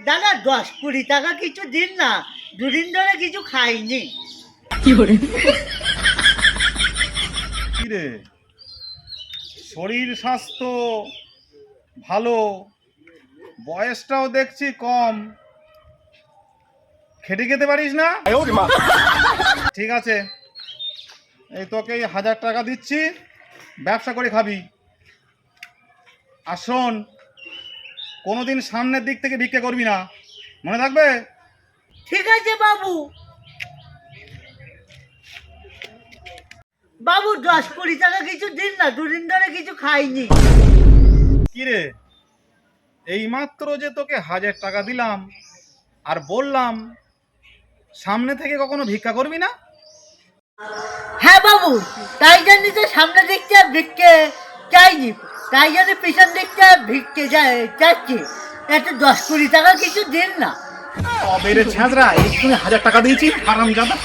দাদা 10-20 টাকা কিছু দিন না, দুদিন ধরে কিছু খাইনি। কি রে, শরীর স্বাস্থ্য ভালো, বয়সটাও দেখছি কম, খেটে খেতে পারিস না? ঠিক আছে, এই তোকে 1000 টাকা দিচ্ছি, ব্যবসা করে খাবি। আর শোন, কোনোদিন সামনের দিক থেকে ভিক্ষা করবি না, মনে থাকবে? ঠিক আছে বাবু। বাবু 10-20 টাকা কিছু দিন না, দুদিন ধরে কিছু খাইনি। কি রে, এইমাত্র যে তোকে 1000 টাকা দিলাম আর বললাম সামনে থেকে কখনো ভিক্ষা করবি না? হ্যাঁ বাবু, তাই জন্য তো সামনে দিকটা ভিক্ষে চাইনি, তাই জন্য পিছন দিকটা ভিক্ষে চাচ্ছি। একটু 10-20 টাকা কিছু দিন না। বেড়ে ছাঁচরা, এই 1000 টাকা দিয়েছি, হারামজাদা।